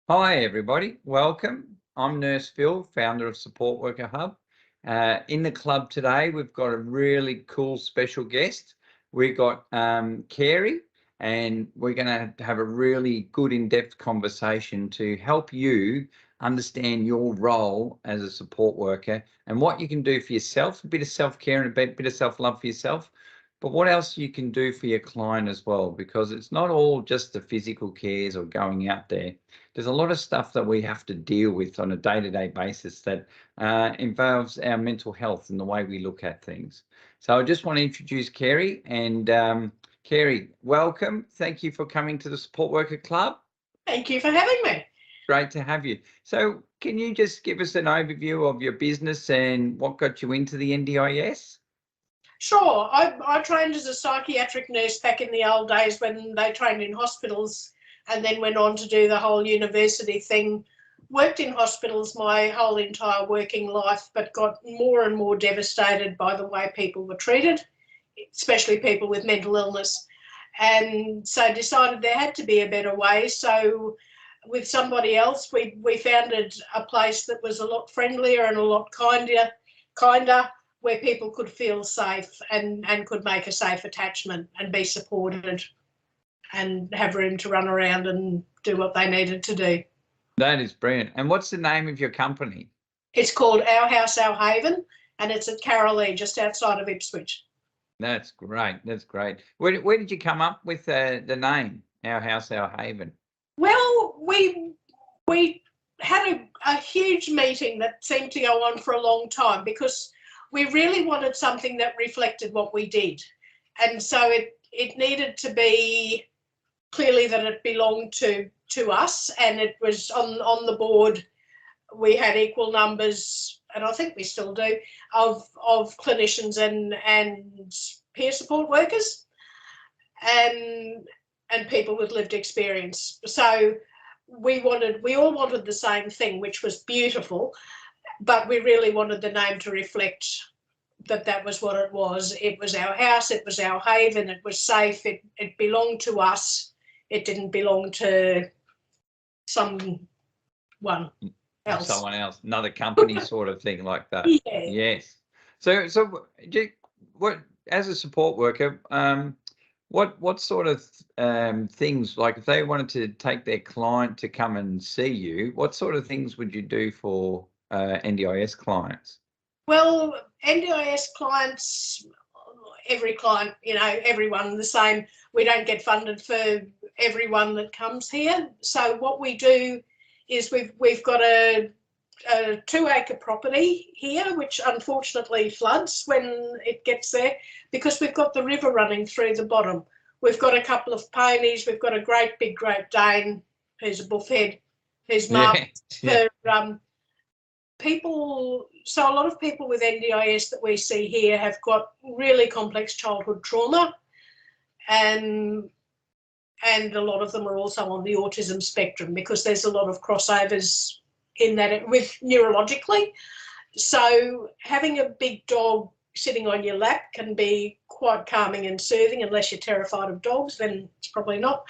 Hi everybody, welcome. I'm Nurse Phill, founder of Supportworkerhub. In the club today, we've got a really cool special guest. We've got Carey, and we're going to have a really good in-depth conversation to help you understand your role as a support worker and what you can do for yourself, a bit of self-care and a bit of self-love for yourself, but what else you can do for your client as well, because it's not all just the physical cares or going out there. There's a lot of stuff that we have to deal with on a day-to-day basis that involves our mental health and the way we look at things. So I just want to introduce Carey, and Carey, welcome. Thank you for coming to the Support Worker Club. Thank you for having me. Great to have you. So can you just give us an overview of your business and what got you into the NDIS? Sure. I trained as a psychiatric nurse back in the old days when they trained in hospitals, and then went on to do the whole university thing. Worked in hospitals my whole entire working life, but got more and more devastated by the way people were treated, especially people with mental illness. And so decided there had to be a better way. So with somebody else, we founded a place that was a lot friendlier and a lot kinder, where people could feel safe and could make a safe attachment and be supported and have room to run around and do what they needed to do. That is brilliant. And what's the name of your company? It's called Our House, Our Haven, and it's at Carey, just outside of Ipswich. That's great. That's great. Where did you come up with the name, Our House, Our Haven? Well, we had a huge meeting that seemed to go on for a long time because we really wanted something that reflected what we did. And so it needed to be clearly that it belonged to us, and it was on the board. We had equal numbers, and I think we still do, of clinicians and peer support workers and people with lived experience. So we all wanted the same thing, which was beautiful, but we really wanted the name to reflect that was what it was. It was our house, it was our haven, it was safe, it belonged to us. It didn't belong to someone else. Someone else, another company sort of thing like that. Yeah. Yes. So what, as a support worker, what sort of things, like if they wanted to take their client to come and see you, what sort of things would you do for NDIS clients? Well, NDIS clients, every client, everyone the same. We don't get funded for everyone that comes here. So what we do is we've got a 2-acre property here, which unfortunately floods when it gets there because we've got the river running through the bottom. We've got a couple of ponies. We've got a great big Great Dane who's a buffhead, who's marked for people. So a lot of people with NDIS that we see here have got really complex childhood trauma, and a lot of them are also on the autism spectrum because there's a lot of crossovers in that with neurologically. So having a big dog sitting on your lap can be quite calming and soothing, unless you're terrified of dogs, then it's probably not.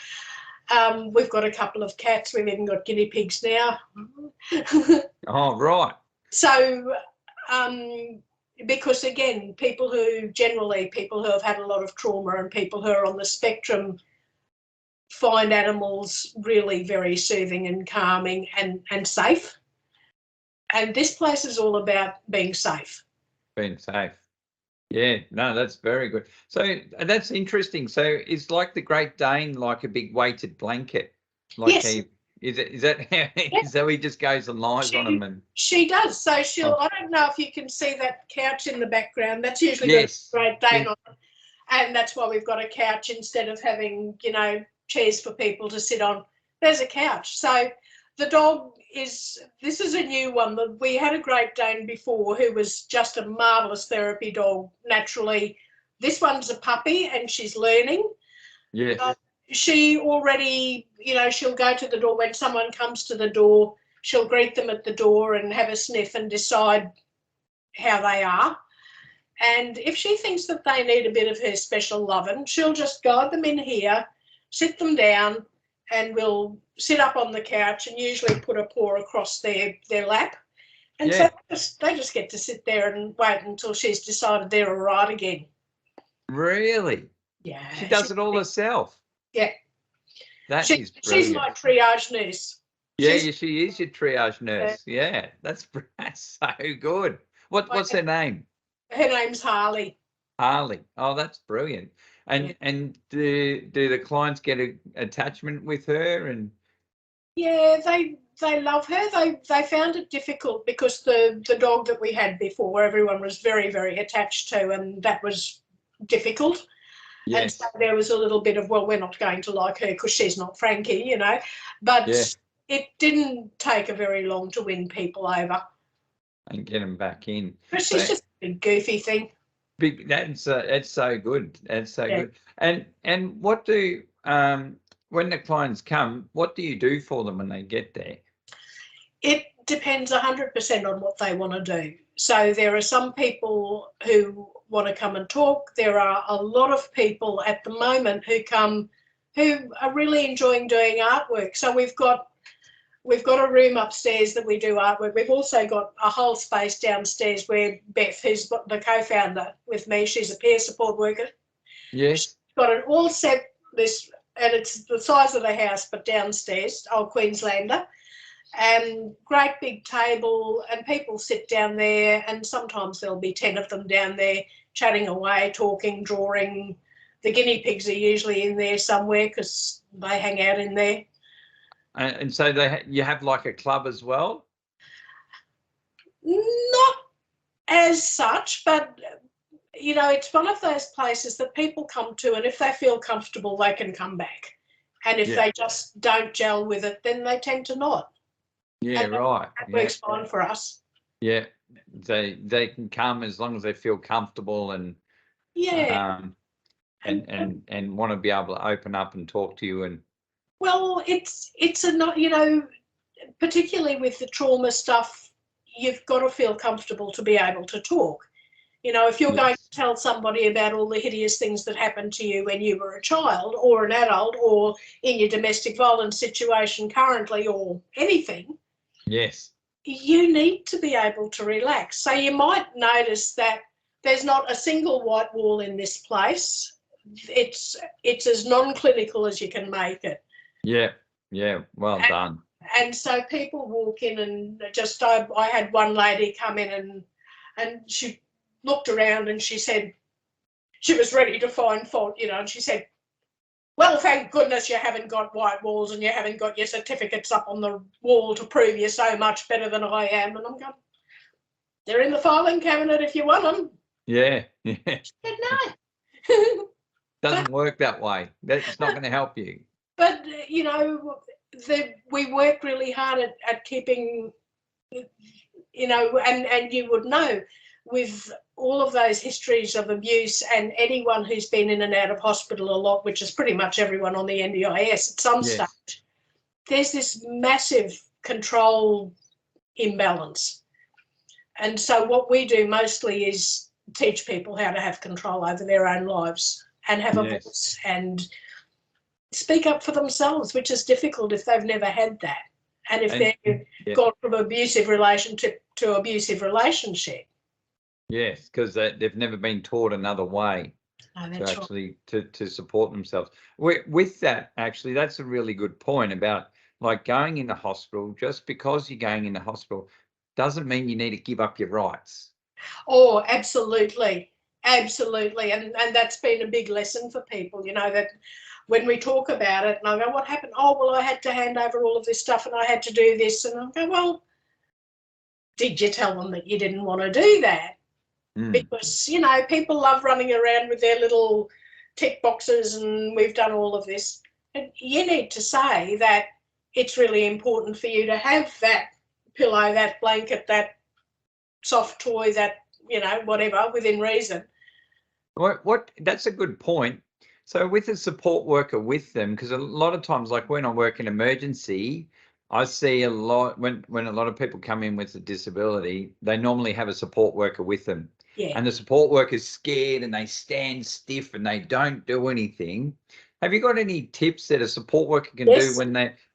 We've got a couple of cats. We've even got guinea pigs now. Oh, right. So because again, people who have had a lot of trauma and people who are on the spectrum find animals really very soothing and calming and safe. And this place is all about being safe. Being safe. Yeah, no, that's very good. So that's interesting. So it's like the Great Dane, like a big weighted blanket. Like yes. Is that he just goes and lies on them? And she does. So I don't know if you can see that couch in the background. That's usually yes. got a Great Dane on it. And that's why we've got a couch instead of having, chairs for people to sit on. There's a couch. So the dog this is a new one. We had a Great Dane before who was just a marvellous therapy dog naturally. This one's a puppy and she's learning. Yes. She already, she'll go to the door when someone comes to the door. She'll greet them at the door and have a sniff and decide how they are. And if she thinks that they need a bit of her special loving, she'll just guide them in here, sit them down, and we'll sit up on the couch and usually put a paw across their lap. And so they just get to sit there and wait until she's decided they're all right again. Really? Yeah. She does it all herself? Yeah. That is brilliant. She's my triage nurse. Yeah, she is your triage nurse. Yeah, that's so good. What's her name? Her name's Harley. Harley. Oh, that's brilliant. And do the clients get an attachment with her? And yeah, they love her. They found it difficult because the dog that we had before, everyone was very, very attached to, and that was difficult. Yes. And so there was a little bit of, well, we're not going to like her because she's not Frankie, you know. But it didn't take a very long to win people over. And get them back in. But she's just a big goofy thing. That's so good. That's so good. And what do when the clients come, what do you do for them when they get there? It depends 100% on what they want to do. So there are some people who want to come and talk. There are a lot of people at the moment who come who are really enjoying doing artwork. So we've got a room upstairs that we do artwork. We've also got a whole space downstairs where Beth, who's the co-founder with me, she's a peer support worker. Yes. She's got it all set, and it's the size of the house, but downstairs, old Queenslander, and great big table, and people sit down there, and sometimes there'll be 10 of them down there chatting away, talking, drawing. The guinea pigs are usually in there somewhere because they hang out in there. And so you have like a club as well? Not as such, but you know, it's one of those places that people come to, and if they feel comfortable, they can come back. And if they just don't gel with it, then they tend to not. Yeah, and right. That works fine for us. Yeah, they can come as long as they feel comfortable and and want to be able to open up and talk to you. And well, it's a not, you know, particularly with the trauma stuff, you've got to feel comfortable to be able to talk. You know, if you're going to tell somebody about all the hideous things that happened to you when you were a child or an adult or in your domestic violence situation currently or anything, you need to be able to relax. So you might notice that there's not a single white wall in this place. It's as non-clinical as you can make it. Yeah, well done. And so people walk in and just, I had one lady come in and she looked around and she said, she was ready to find fault, you know, and she said, well, thank goodness you haven't got white walls and you haven't got your certificates up on the wall to prove you're so much better than I am. And I'm going, they're in the filing cabinet if you want them. Yeah. She said, no. Doesn't work that way. That's not going to help you. But, you know, we work really hard at keeping, you know, and you would know with all of those histories of abuse and anyone who's been in and out of hospital a lot, which is pretty much everyone on the NDIS at some stage, there's this massive control imbalance. And so what we do mostly is teach people how to have control over their own lives and have a voice and speak up for themselves, which is difficult if they've never had that. And if they've gone from abusive relationship to abusive relationship. Yes, because they've never been taught another way to actually to support themselves. With that, actually, that's a really good point about like going into hospital. Just because you're going into hospital doesn't mean you need to give up your rights. Oh, absolutely. Absolutely. And that's been a big lesson for people, you know, that when we talk about it and I go, what happened? Oh, well, I had to hand over all of this stuff and I had to do this. And I go, well, did you tell them that you didn't want to do that? Because, you know, people love running around with their little tick boxes and we've done all of this. And you need to say that it's really important for you to have that pillow, that blanket, that soft toy, that, you know, whatever, within reason. What that's a good point. So with a support worker with them, because a lot of times, like when I work in emergency, I see a lot when a lot of people come in with a disability, they normally have a support worker with them. Yeah. and the support worker's scared and they stand stiff and they don't do anything. Have you got any tips that a support worker can do Yes.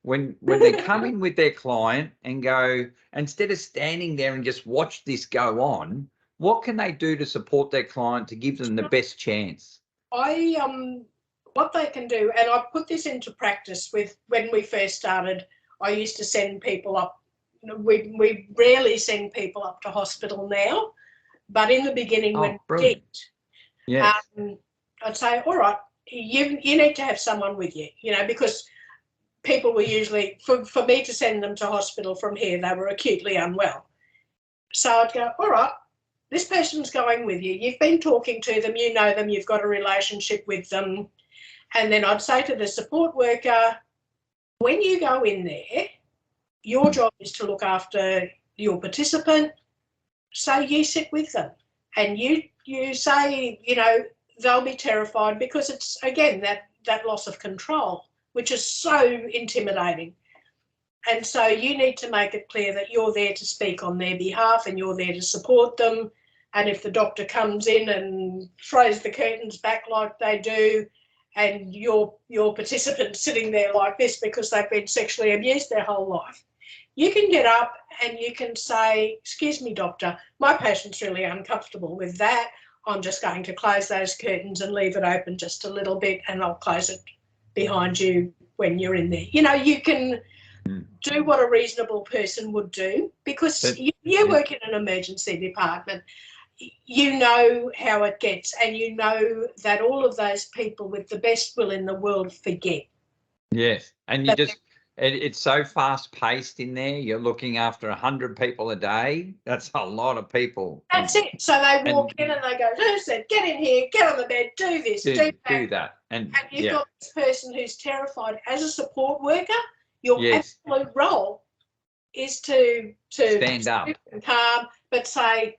when they come in with their client and go, instead of standing there and just watch this go on, what can they do to support their client to give them the best chance? What they can do, and I put this into practice with when we first started. I used to send people up. We rarely send people up to hospital now, but in the beginning when we Brilliant. did, Yes. I'd say, all right, you need to have someone with you, because people were usually, for me to send them to hospital from here, they were acutely unwell. So I'd go, all right, this person's going with you. You've been talking to them, you know them, you've got a relationship with them. And then I'd say to the support worker, when you go in there, your job is to look after your participant. So you sit with them and you say, they'll be terrified because it's, again, that loss of control, which is so intimidating. And so you need to make it clear that you're there to speak on their behalf and you're there to support them. And if the doctor comes in and throws the curtains back like they do, and your participant sitting there like this because they've been sexually abused their whole life, you can get up and you can say, excuse me, doctor, my patient's really uncomfortable with that. I'm just going to close those curtains and leave it open just a little bit, and I'll close it behind you when you're in there. You can do what a reasonable person would do, because you work in an emergency department. You know how it gets, and you know that all of those people with the best will in the world forget. Yes, and it's so fast paced in there. You're looking after 100 people a day. That's a lot of people. That's it. So they walk in and they go, who said, get in here, get on the bed, do this, do that. And you've got this person who's terrified. As a support worker, your absolute role is to stand up and calm, but say,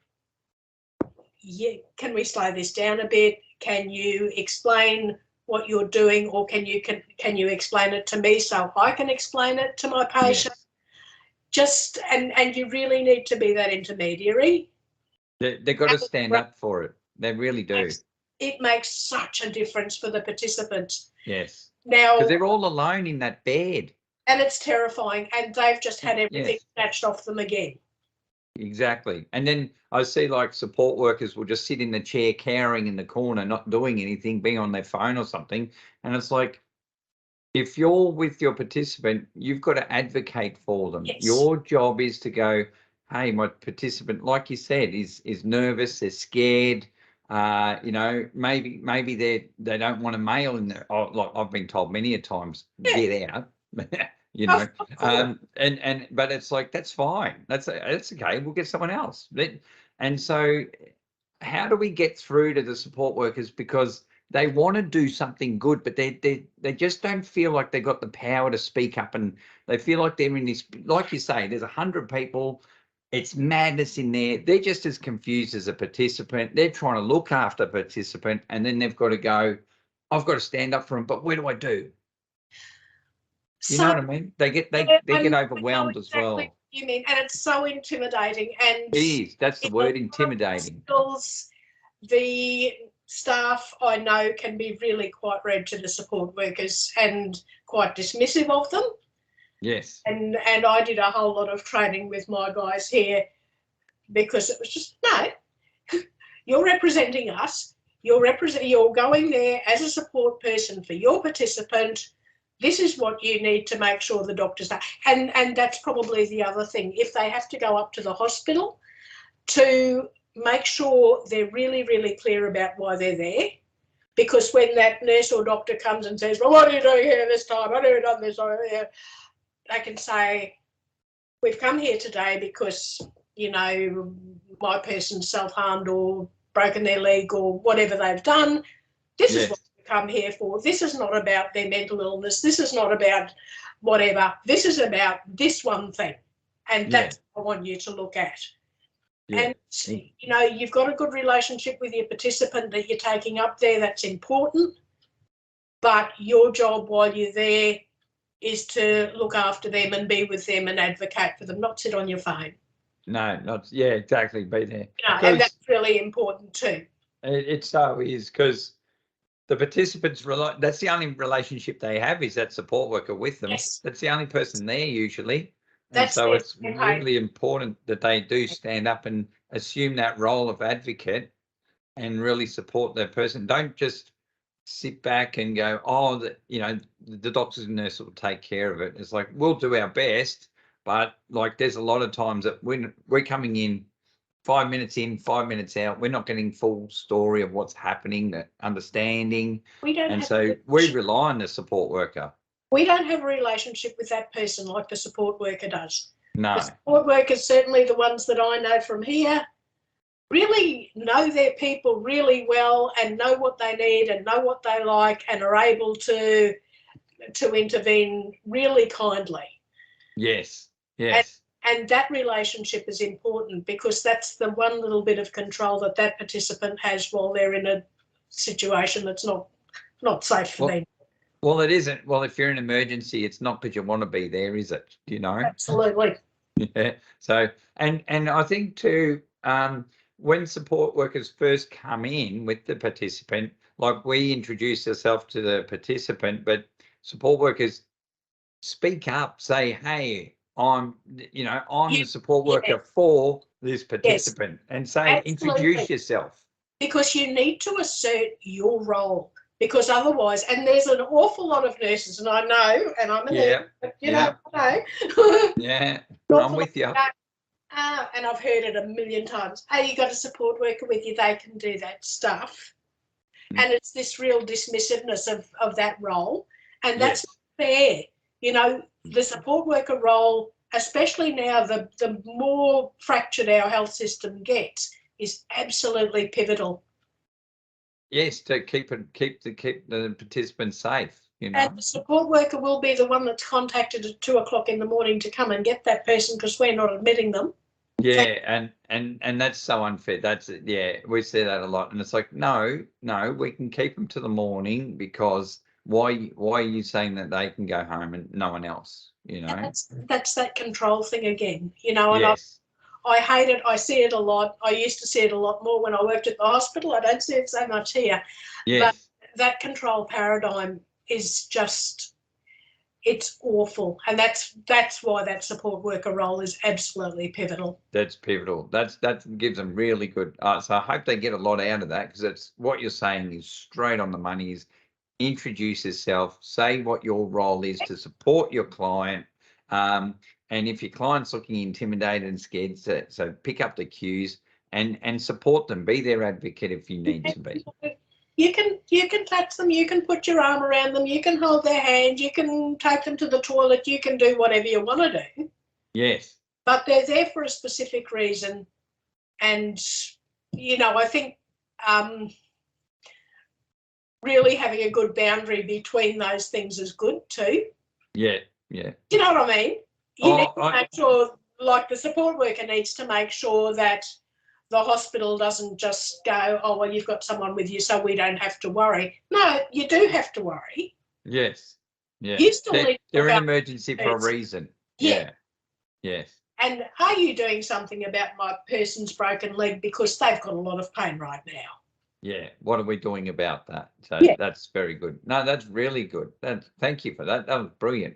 yeah, can we slow this down a bit? Can you explain what you're doing, or can you explain it to me so I can explain it to my patient? Just and you really need to be that intermediary. They've got to stand up for it. They really do. It makes such a difference for the participants. Yes. Now, because they're all alone in that bed. And it's terrifying, and they've just had everything snatched off them again. Exactly. And then I see like support workers will just sit in the chair cowering in the corner, not doing anything, being on their phone or something. And it's like, if you're with your participant, you've got to advocate for them. Yes. Your job is to go, hey, my participant, like you said, is nervous, they're scared. Maybe they don't want a male in there. Oh, like I've been told many a times, get out. But it's like, that's fine. That's okay. We'll get someone else. And so how do we get through to the support workers? Because they want to do something good, but they just don't feel like they've got the power to speak up, and they feel like they're in this, like you say, there's 100 people. It's madness in there. They're just as confused as a participant. They're trying to look after a participant, and then they've got to go, I've got to stand up for them, but what do I do? You know what I mean? They get overwhelmed as well. You mean, and it's so intimidating. And it is. That's the word, intimidating. The staff I know can be really quite rude to the support workers and quite dismissive of them. Yes. And I did a whole lot of training with my guys here, because it was just, no, you're representing us. You're going there as a support person for your participant. This is what you need to make sure the doctors are. And that's probably the other thing. If they have to go up to the hospital, to make sure they're really, really clear about why they're there. Because when that nurse or doctor comes and says, well, what are you doing here this time? I've never done this over here. They can say, we've come here today because, my person's self-harmed or broken their leg or whatever they've done. This is what we've come here for. This is not about their mental illness. This is not about whatever. This is about this one thing. And that's what I want you to look at. And, you've got a good relationship with your participant that you're taking up there. That's important. But your job while you're there is to look after them and be with them and advocate for them, not sit on your phone. No, not yeah, exactly. Be there. And that's really important too. It so is because the participants rely. That's the only relationship they have is that support worker with them. Yes. That's the only person there usually, and That's so their it's really important that they do stand up and assume that role of advocate and really support that person. Don't just sit back and go, oh, the doctors and nurses will take care of it. It's like, we'll do our best, but like there's a lot of times that when we're coming in 5 minutes in, 5 minutes out, we're not getting full story of what's happening, that understanding. And so we rely on the support worker. We don't have a relationship with that person like the support worker does. No. The support workers, certainly the ones that I know from here, really know their people really well and know what they need and know what they like and are able to intervene really kindly. Yes, yes. And that relationship is important because that's the one little bit of control that participant has while they're in a situation that's not safe for them. Well, it isn't. Well, if you're in an emergency, it's not because you want to be there, is it? You know? Absolutely. Yeah. So, and I think too, when support workers first come in with the participant, like we introduce ourselves to the participant, but support workers speak up, say, hey, I'm the support worker for this participant, and say, introduce yourself. Because you need to assert your role, because otherwise, and there's an awful lot of nurses, and I know, and I'm a nurse, but I know. Yeah, I'm with you. And I've heard it a million times. Hey, you got a support worker with you, they can do that stuff. And it's this real dismissiveness of that role. And that's not fair. The support worker role, especially now, the more fractured our health system gets, is absolutely pivotal. Yes, to keep the participants safe. And the support worker will be the one that's contacted at 2 o'clock in the morning to come and get that person because we're not admitting them. Yeah, and that's so unfair. That's we see that a lot, and it's like, no, we can keep them to the morning because why are you saying that they can go home and no one else? That's that control thing again. And I hate it. I see it a lot. I used to see it a lot more when I worked at the hospital. I don't see it so much here. Yes. But that control paradigm is just, it's awful. And that's why that support worker role is absolutely pivotal. That's pivotal. That gives them really good. So I hope they get a lot out of that, because it's what you're saying is straight on the money. Is introduce yourself, say what your role is to support your client. And if your client's looking intimidated and scared, so pick up the cues and support them. Be their advocate if you need to be. You can touch them, you can put your arm around them, you can hold their hand, you can take them to the toilet, you can do whatever you want to do. Yes. But they're there for a specific reason. And, I think really having a good boundary between those things is good too. Yeah. Do you know what I mean? You need to make sure, like the support worker needs to make sure that the hospital doesn't just go, oh, well, you've got someone with you, so we don't have to worry. No, you do have to worry. Yes. Yeah. You still need to they're in emergency for a reason. Yeah. Yes. And are you doing something about my person's broken leg because they've got a lot of pain right now? Yeah. What are we doing about that? So that's very good. No, that's really good. Thank you for that. That was brilliant.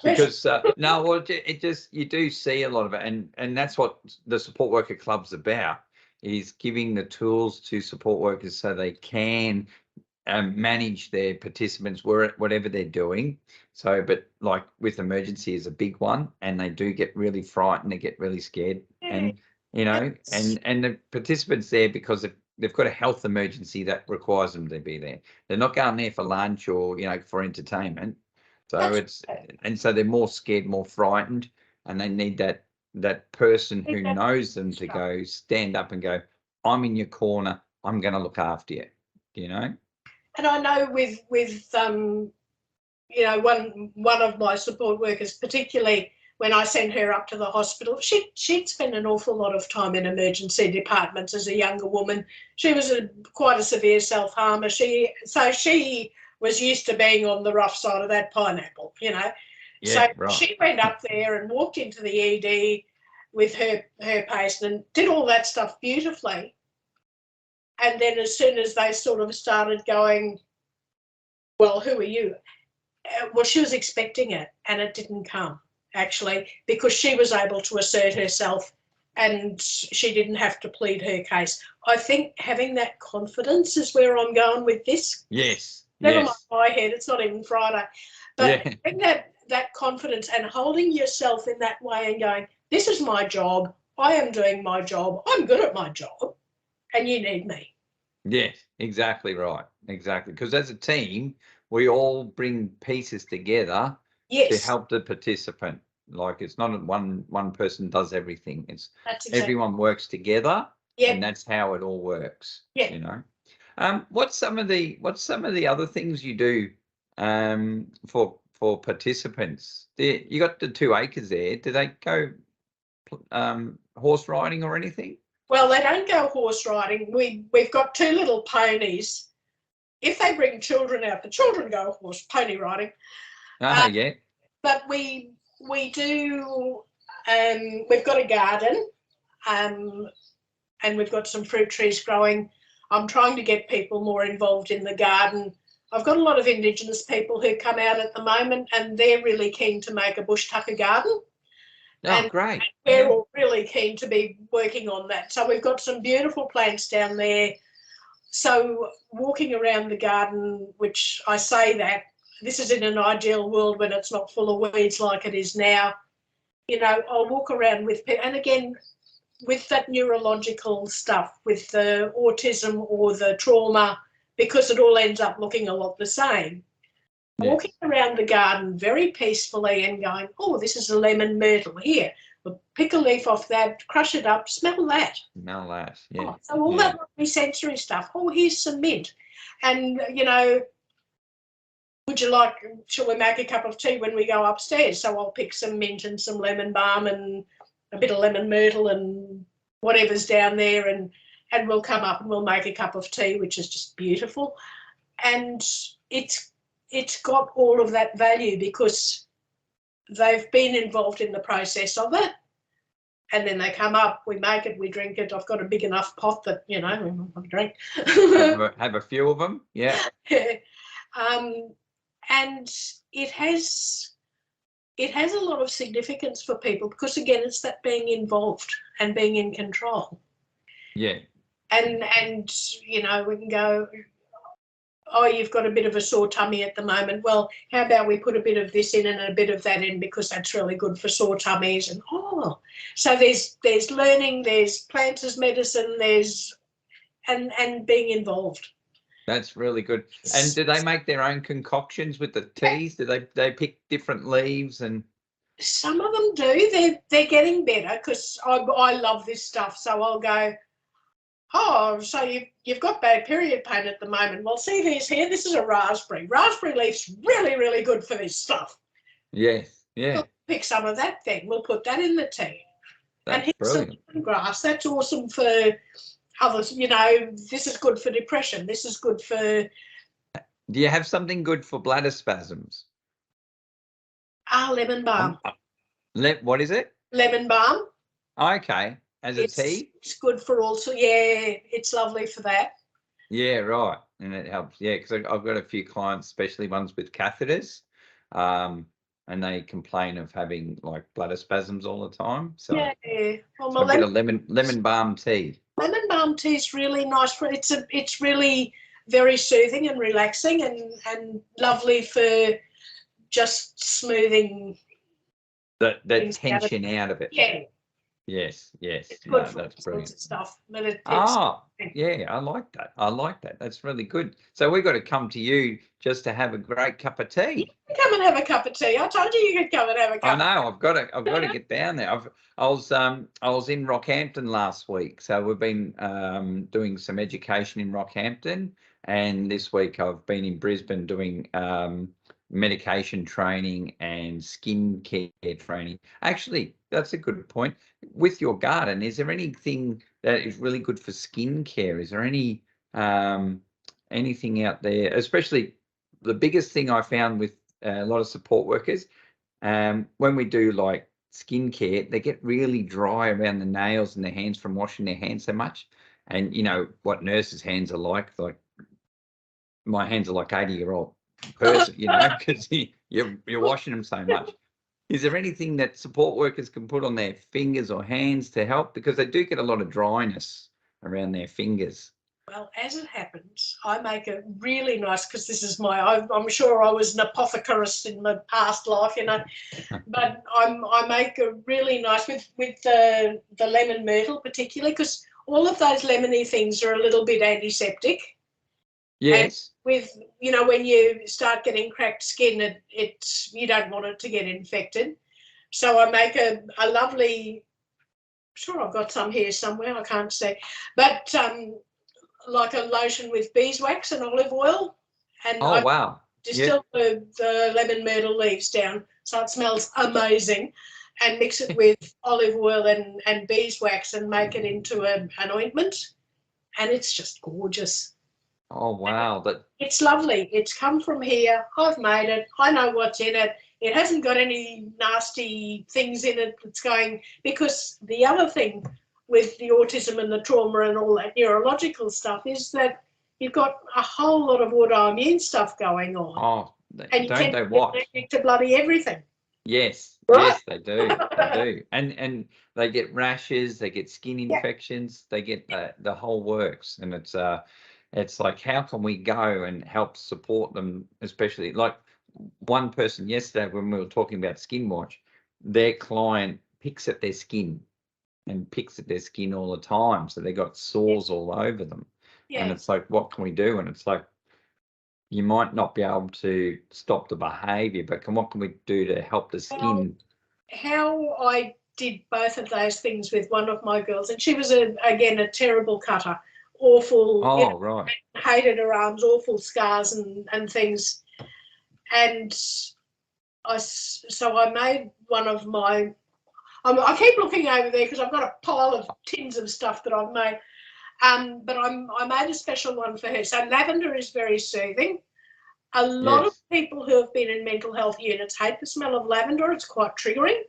Because it just, you do see a lot of it, and that's what the support worker club's about, is giving the tools to support workers so they can manage their participants whatever they're doing. So, but like with emergency is a big one, and they do get really frightened, they get really scared, and and the participants there because they've got a health emergency that requires them to be there. They're not going there for lunch or for entertainment. So so they're more scared, more frightened, and they need that person who knows them to go stand up and go, I'm in your corner, I'm going to look after you. And I know with one of my support workers, particularly when I sent her up to the hospital, she'd spent an awful lot of time in emergency departments as a younger woman. She was quite a severe self-harmer. She was used to being on the rough side of that pineapple, Yeah, right. She went up there and walked into the ED with her patient and did all that stuff beautifully. And then as soon as they sort of started going, well, who are you? Well, she was expecting it and it didn't come, actually, because she was able to assert herself and she didn't have to plead her case. I think having that confidence is where I'm going with this. Yes. Never Yes. mind my head, it's not even Friday. But having that confidence and holding yourself in that way and going, this is my job, I am doing my job, I'm good at my job, and you need me. Yes, exactly right. Exactly. Because as a team, we all bring pieces together to help the participant. Like it's not one person does everything. It's everyone works together, and that's how it all works. Yeah. You know. What's some of the other things you do for participants? You got the 2 acres there. Do they go horse riding or anything? Well, they don't go horse riding. We've got 2 little ponies. If they bring children out, the children go pony riding. Yeah. But we do. We've got a garden, and we've got some fruit trees growing. I'm trying to get people more involved in the garden. I've got a lot of Indigenous people who come out at the moment, and they're really keen to make a bush tucker garden. Oh, great. We're all really keen to be working on that. So we've got some beautiful plants down there. So walking around the garden, which I say that, this is in an ideal world when it's not full of weeds like it is now. You know, I'll walk around with people, and again, with that neurological stuff, with the autism or the trauma, because it all ends up looking a lot the same. Yes. Walking around the garden very peacefully and going, oh, this is a lemon myrtle here. We'll pick a leaf off that, crush it up, smell that. Smell that, yeah. Oh, so all that lovely sensory stuff. Oh, here's some mint. And, you know, shall we make a cup of tea when we go upstairs? So I'll pick some mint and some lemon balm and a bit of lemon myrtle and whatever's down there, and we'll come up and we'll make a cup of tea, which is just beautiful. And it's got all of that value because they've been involved in the process of it. And then they come up, we make it, we drink it. I've got a big enough pot that, you know, I drink. have a few of them, yeah. And it has a lot of significance for people because, again, it's that being involved and being in control. Yeah. And you know, we can go, oh, you've got a bit of a sore tummy at the moment. Well, how about we put a bit of this in and a bit of that in because that's really good for sore tummies. And so there's learning, there's plants as medicine, there's and being involved. That's really good. And do they make their own concoctions with the teas? Do they pick different leaves? And some of them do. They're getting better because I love this stuff. So I'll go, oh, so you've got bad period pain at the moment. Well, see this here. This is a raspberry. Raspberry leaf's really, really good for this stuff. Yes, yeah. We'll pick some of that then. We'll put that in the tea. That's and here's brilliant. Some grass. That's awesome for others. You know, this is good for depression. This is good for... Do you have something good for bladder spasms? Lemon balm. What is it? Lemon balm. Okay. As a tea? It's good for also, yeah, it's lovely for that. Yeah, right. And it helps, yeah, because I've got a few clients, especially ones with catheters, and they complain of having like bladder spasms all the time. So yeah, well, a bit of lemon balm tea. Lemon balm tea is really nice for it's really very soothing and relaxing and lovely for just smoothing the tension out of it. Yeah. Yes. It's good for that's brilliant. Stuff. Yeah, I like that. I like that. That's really good. So we've got to come to you just to have a great cup of tea. You can come and have a cup of tea. I told you could come and have a cup. I know. I've got to get down there. I was in Rockhampton last week, so we've been doing some education in Rockhampton, and this week I've been in Brisbane doing medication training and skin care training. Actually, that's a good point. With your garden, is there anything that is really good for skin care? Is there any anything out there? Especially the biggest thing I found with a lot of support workers, when we do like skincare, they get really dry around the nails and their hands from washing their hands so much. And you know what nurses' hands are like my hands are like 80-year-old person, you know, because you're washing them so much. Is there anything that support workers can put on their fingers or hands to help? Because they do get a lot of dryness around their fingers. Well, as it happens, I make a really nice, because this is I'm sure I was an apothecarist in my past life, you know, but I make a really nice with the lemon myrtle particularly, because all of those lemony things are a little bit antiseptic. Yes. And with, you know, when you start getting cracked skin, it's you don't want it to get infected. So I make a lovely, sure I've got some here somewhere, I can't say, but like a lotion with beeswax and olive oil, and Oh, I wow. distill the lemon myrtle leaves down so it smells amazing, and mix it with olive oil and beeswax and make it into an ointment, and it's just gorgeous. Oh, wow. It's lovely. It's come from here. I've made it. I know what's in it. It hasn't got any nasty things in it that's going, because the other thing with the autism and the trauma and all that neurological stuff is that you've got a whole lot of autoimmune stuff going on. Oh, And you don't tend they to get what? allergic to bloody everything. Yes, Right? yes, they do. They do. And they get rashes, they get skin Yeah. infections, they get the whole works. And it's like, how can we go and help support them, especially like one person yesterday when we were talking about skin watch, their client picks at their skin and picks at their skin all the time. So they got sores all over them. And Yeah. it's like, what can we do? And it's like, you might not be able to stop the behavior, but what can we do to help the skin? How I did both of those things with one of my girls, and she was again a terrible cutter, awful, you know, Oh, right. hated her arms, awful scars and things. And so I made one of my, I keep looking over there because I've got a pile of tins of stuff that I've made. But I made a special one for her. So lavender is very soothing. A lot of Yes. people who have been in mental health units hate the smell of lavender. It's quite triggering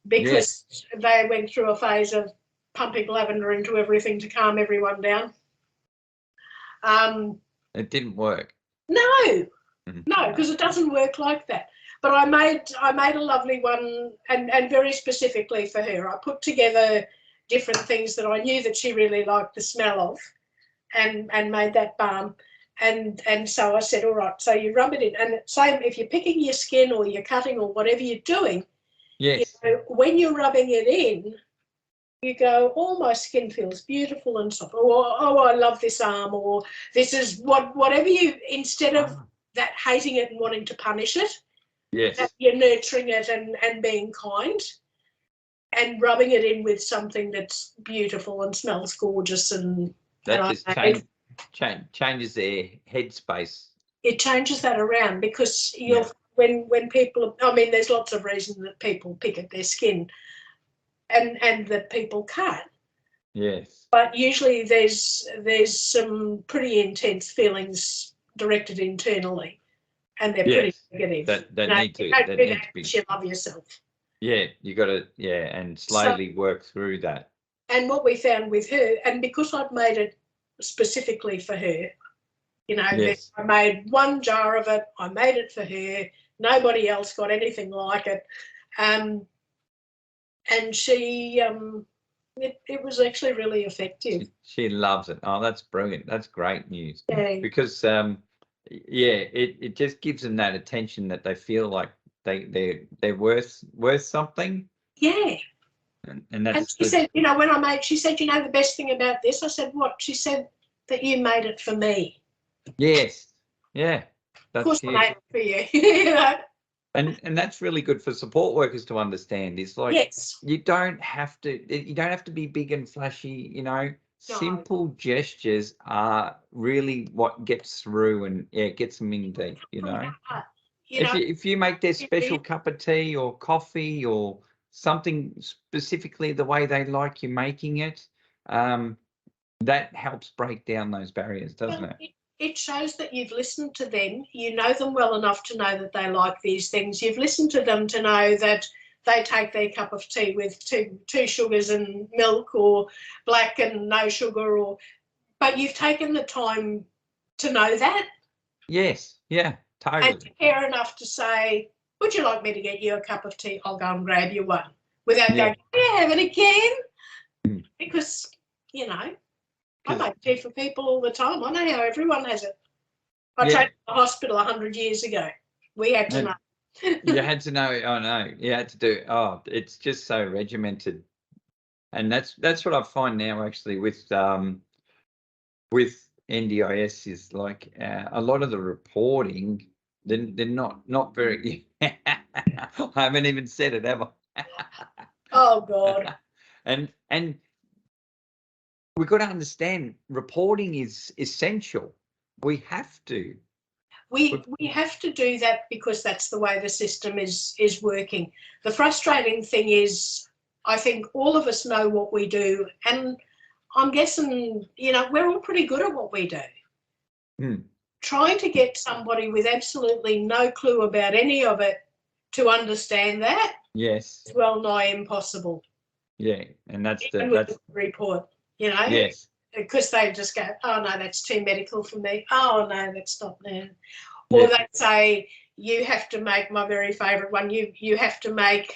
because Yes. they went through a phase of pumping lavender into everything to calm everyone down. It didn't work. No, Mhm. no, because it doesn't work like that. But I made a lovely one, and very specifically for her. I put together different things that I knew that she really liked the smell of, and made that balm. And so I said, all right, so you rub it in, and same if you're picking your skin or you're cutting or whatever you're doing, you Yes. know, when you're rubbing it in, you go, oh, my skin feels beautiful and soft, or oh, I love this arm, or this is whatever you, instead of Ah, that hating it and wanting to punish it, that yes. you're nurturing it and being kind and rubbing it in with something that's beautiful and smells gorgeous, and That I just know changes their headspace. it changes that around, because Yeah. you'll when people, I mean, there's lots of reasons that people pick at their skin and that people can't, Yes. but usually there's some pretty intense feelings directed internally, and they're pretty Yes. negative. That You know, need you to don't that do need that to be. unless you love yourself. Yeah, you got to, and So, slowly work through that. and what we found with her, and because I'd made it specifically for her, you know, Yes. I made one jar of it, I made it for her, nobody else got anything like it. And she, it was actually really effective. She loves it. Oh, that's brilliant. That's great news. Yeah. Because yeah, it just gives them that attention that they feel like they're worth something. Yeah. And And that's she said, you know, when I made, she said, you know, the best thing about this, I said, what? She said, that you made it for me. yes. Yeah. Of That's course I made huge. it for you. You know? And that's really good for support workers to understand. It's like Yes. you don't have to be big and flashy, you know. No. Simple gestures are really what gets through and gets them in deep, you From know. your heart. You know, If you make their special cup of tea or coffee or something specifically the way they like you making it, that helps break down those barriers, doesn't well, it? it shows that you've listened to them. You know them well enough to know that they like these things. You've listened to them to know that they take their cup of tea with two sugars and milk, or black and no sugar, but you've taken the time to know that. Yes, yeah, totally. And to care enough to say, would you like me to get you a cup of tea? I'll go and grab you one. Without going, do you have it again? Because, you know, I make tea for people all the time. I know how everyone has it. I trained in the hospital 100 years ago. We had to know. You had to know. Oh no, you had to do. Oh, it's just so regimented, and that's what I find now actually with NDIS is like a lot of the reporting. They're not very. I haven't even said it, have I? Oh God. And we've got to understand reporting is essential. We have to. We have to do that because that's the way the system is working. The frustrating thing is, I think all of us know what we do, and I'm guessing, you know, we're all pretty good at what we do. Trying to get somebody with absolutely no clue about any of it to understand that, yes, is well nigh impossible. Yeah, and that's the report, you know. Yes. Because they just go, oh no, that's too medical for me. Oh no, that's not there. Or they say, you have to make, my very favourite one, you have to make,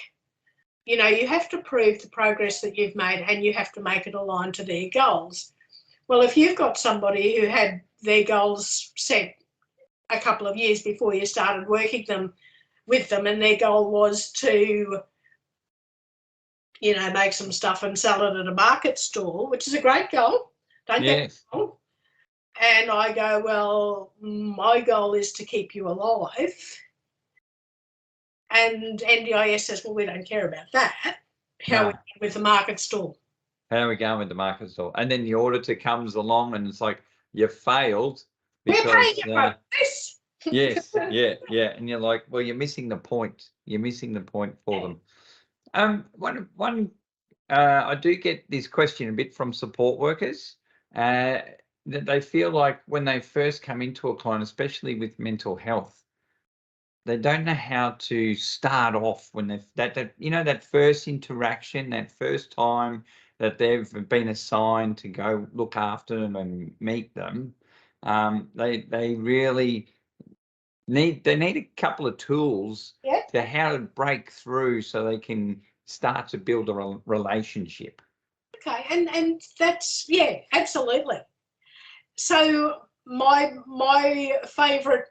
you know, you have to prove the progress that you've made, and you have to make it align to their goals. Well, if you've got somebody who had their goals set a couple of years before you started working with them, and their goal was to, you know, make some stuff and sell it at a market stall, which is a great goal. Don't get me wrong. And I go, well, my goal is to keep you alive. And NDIS says, well, we don't care about that. How are we going with the market stall? How are we going with the market stall? And then the auditor comes along and it's like, you failed. We're paying you for this. Yes, yeah. And you're like, well, you're missing the point. You're missing the point for them. I do get this question a bit from support workers, that they feel like when they first come into a client, especially with mental health, they don't know how to start off when they've that first interaction, that first time that they've been assigned to go look after them and meet them. They really need a couple of tools to how to break through so they can start to build a relationship. Okay, and that's, yeah, absolutely. So my favourite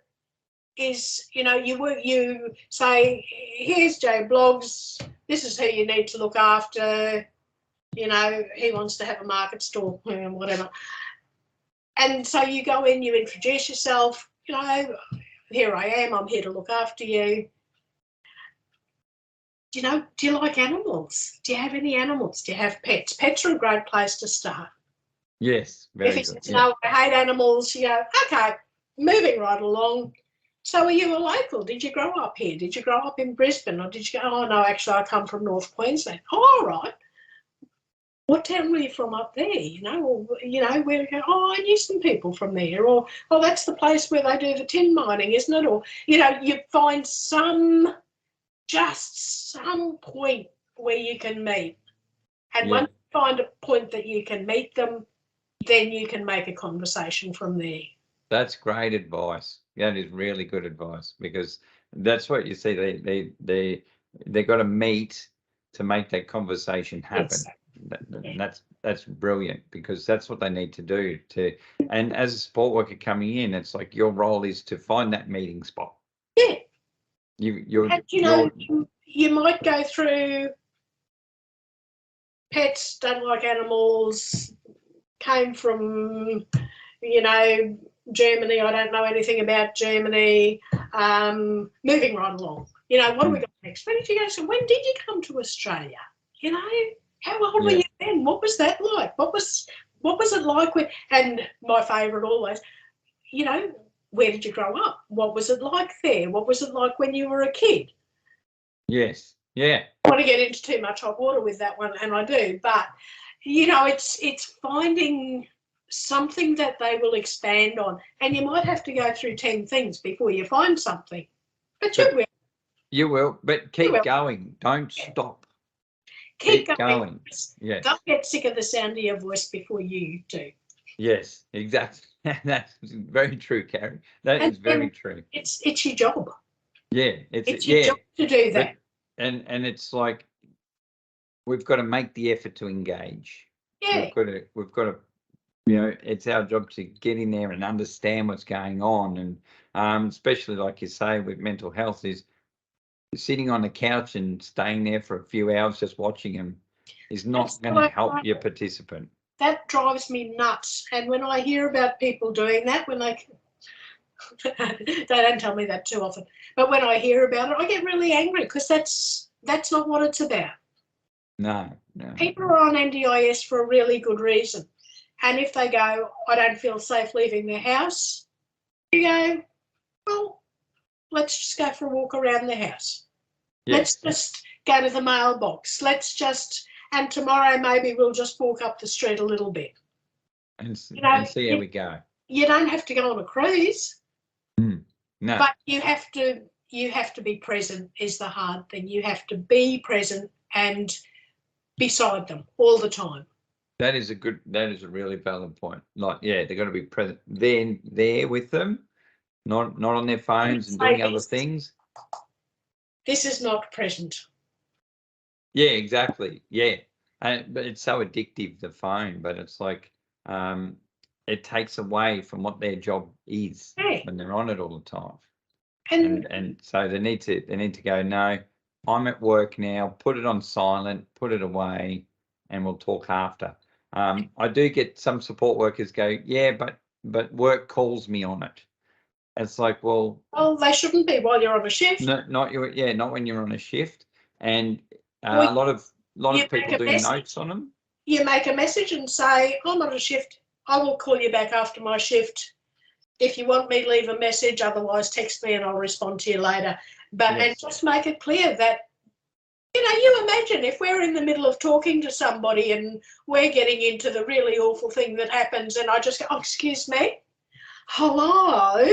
is, you know, you say, here's Joe Bloggs, this is who you need to look after, you know, he wants to have a market stall, whatever. And so you go in, you introduce yourself, you know, here I am, I'm here to look after you. You know, do you like animals? Do you have any animals? Do you have pets? Pets are a great place to start. Yes, very good. If he says, no, I hate animals, you go, okay, moving right along. So are you a local? Did you grow up here? Did you grow up in Brisbane? Or did you go, oh, no, actually, I come from North Queensland. Oh, all right. What town were you from up there? You know, or, you know, where we go, oh, I knew some people from there. Or, oh, that's the place where they do the tin mining, isn't it? Or, you know, you find just some point where you can meet. And once you find a point that you can meet them, then you can make a conversation from there. That's great advice. That is really good advice, because that's what you see. They got to meet to make that conversation happen. Yes. That's brilliant, because that's what they need to do. And as a support worker coming in, it's like your role is to find that meeting spot. Yeah. You might go through pets, don't like animals, came from, you know, Germany, I don't know anything about Germany, moving right along. You know, what do we got next? When did you go? So when did you come to Australia? You know, how old were you then? What was that like? What was it like when, and my favourite always, you know, where did you grow up? What was it like there? What was it like when you were a kid? Yes, yeah. I want to get into too much hot water with that one, and I do, but, you know, it's finding something that they will expand on, and you might have to go through 10 things before you find something, but you will. You will, but You keep will. going. Don't stop. Keep Keep going. going. Yes. Don't get sick of the sound of your voice before you do. Yes, exactly. That's very true, Carey. That And is very true. it's your job. Yeah, It's your job to do that. And it's like we've got to make the effort to engage. Yeah. We've got to, you know, it's our job to get in there and understand what's going on. And especially like you say with mental health is sitting on the couch and staying there for a few hours just watching them is not going to help your participant. That drives me nuts. And when I hear about people doing that, when they don't tell me that too often, but when I hear about it, I get really angry because that's not what it's about. No. People are on NDIS for a really good reason. And if they go, I don't feel safe leaving their house, you go, well, let's just go for a walk around the house. Yes. Let's just go to the mailbox. And tomorrow maybe we'll just walk up the street a little bit. And see how we go. You don't have to go on a cruise. No. But you have to be present is the hard thing. You have to be present and beside them all the time. That is a really valid point. Like, yeah, they've got to be present then there with them, not on their phones and doing other things. This is not present. Yeah, exactly. Yeah. But it's so addictive, the phone, but it's like it takes away from what their job is when they're on it all the time. And so they need to go, no, I'm at work now, put it on silent, put it away, and we'll talk after. I do get some support workers go, yeah, but work calls me on it. It's like, well, they shouldn't be while you're on a shift. not when you're on a shift. And a lot of people do notes on them. You make a message and say, I'm on a shift. I will call you back after my shift. If you want me, leave a message. Otherwise, text me and I'll respond to you later. And just make it clear that, you imagine if we're in the middle of talking to somebody and we're getting into the really awful thing that happens and I just go, oh, excuse me, hello?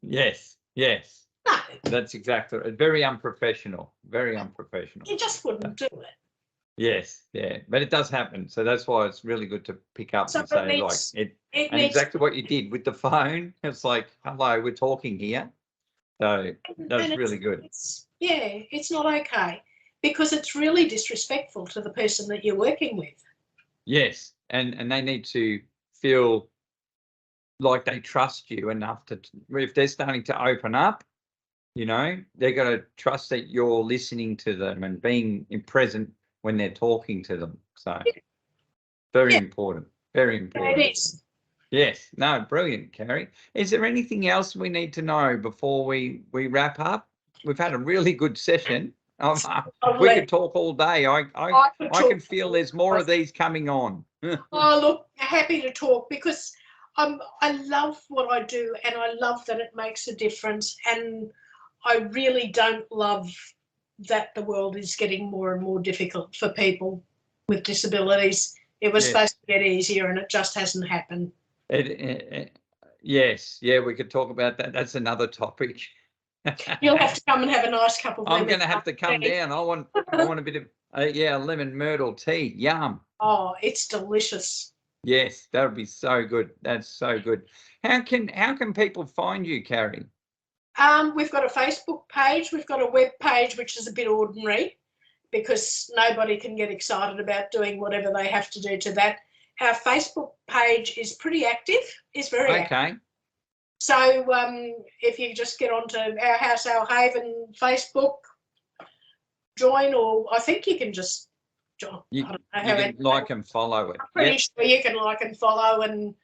Yes. No. That's exactly right. Very unprofessional. Very unprofessional. You just wouldn't do it. Yes, yeah, but it does happen. So that's why it's really good to pick up and say exactly what you did with the phone. It's like, hello, we're talking here. So that's really good. It's not okay because it's really disrespectful to the person that you're working with. Yes, and they need to feel like they trust you enough to, if they're starting to open up, they're going to trust that you're listening to them and being present when they're talking to them. So very important. Very important. It is. Yes. No, brilliant, Carey. Is there anything else we need to know before we wrap up? We've had a really good session. We could talk all day. I can feel there's more of these coming on. Oh, look, happy to talk because I love what I do and I love that it makes a difference, and I really don't love that the world is getting more and more difficult for people with disabilities. It was supposed to get easier and it just hasn't happened. Yes, yeah, we could talk about that. That's another topic. You'll have to come and have a nice cup of lemon. I'm going to have to come down. I want a bit of lemon myrtle tea. Yum. Oh, it's delicious. Yes, that would be so good. That's so good. How can people find you, Carey? We've got a Facebook page. We've got a web page, which is a bit ordinary because nobody can get excited about doing whatever they have to do to that. Our Facebook page is pretty active. It's very active. So if you just get onto Our House, Our Haven Facebook, join, or I think you can just join. You can like and follow it. I'm pretty sure you can like and follow and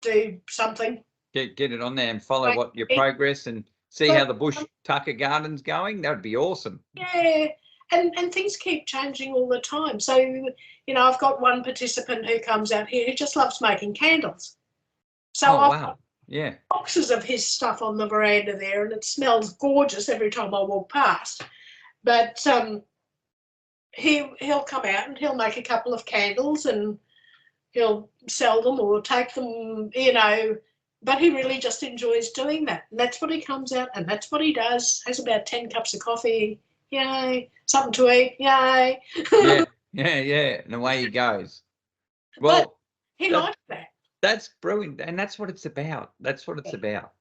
do something. Get it on there and follow what your progress and see how the Bush Tucker Garden's going. That would be awesome. Yeah, and things keep changing all the time. So, I've got one participant who comes out here who just loves making candles. So I've got boxes of his stuff on the veranda there, and it smells gorgeous every time I walk past. But he'll come out and he'll make a couple of candles and he'll sell them or take them, But he really just enjoys doing that. And that's what he comes out and that's what he does. Has about 10 cups of coffee. Yay. Something to eat. Yay. Yeah, yeah. And away he goes. Well, but he likes that. That's brilliant. And that's what it's about. That's what it's about,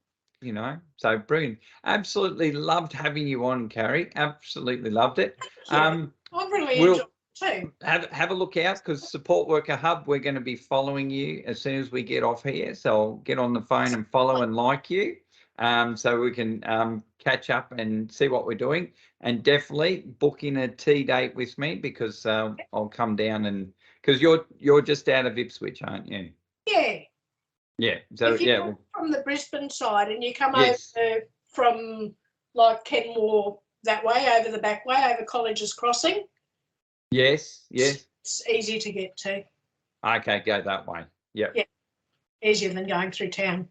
you know. So brilliant. Absolutely loved having you on, Carey. Absolutely loved it. I've really We'll enjoyed it too. have a look out, because Support Worker Hub, we're going to be following you as soon as we get off here. So I'll get on the phone and follow and like you, so we can catch up and see what we're doing. And definitely book in a tea date with me, because I'll come down, and because you're just out of Ipswich, aren't you? Yeah. Yeah. So if you yeah. come from the Brisbane side and you come Yes. over from like Kenmore that way, over the back way, over College's Crossing. Yes. Yes. It's easy to get to. Okay, go that way. Yep. Yeah. Easier than going through town.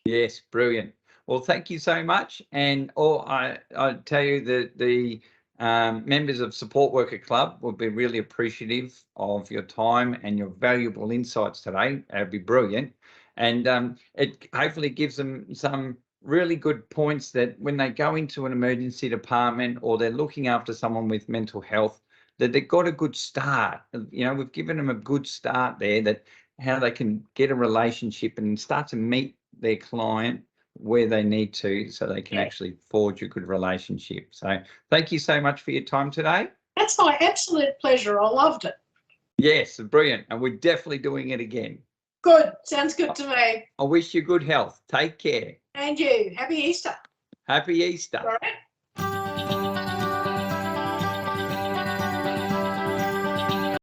Yes, brilliant. Well, thank you so much. And I tell you that the members of Support Worker Club will be really appreciative of your time and your valuable insights today. That'd be brilliant. And it hopefully gives them some really good points that when they go into an emergency department or they're looking after someone with mental health, that they've got a good start. You know, we've given them a good start there, that how they can get a relationship and start to meet their client where they need to, so they can actually forge a good relationship. So thank you so much for your time today. That's my absolute pleasure. I loved it. Yes, brilliant. And we're definitely doing it again. Good. Sounds good to me. I wish you good health. Take care. And you. Happy Easter. Happy Easter. All right.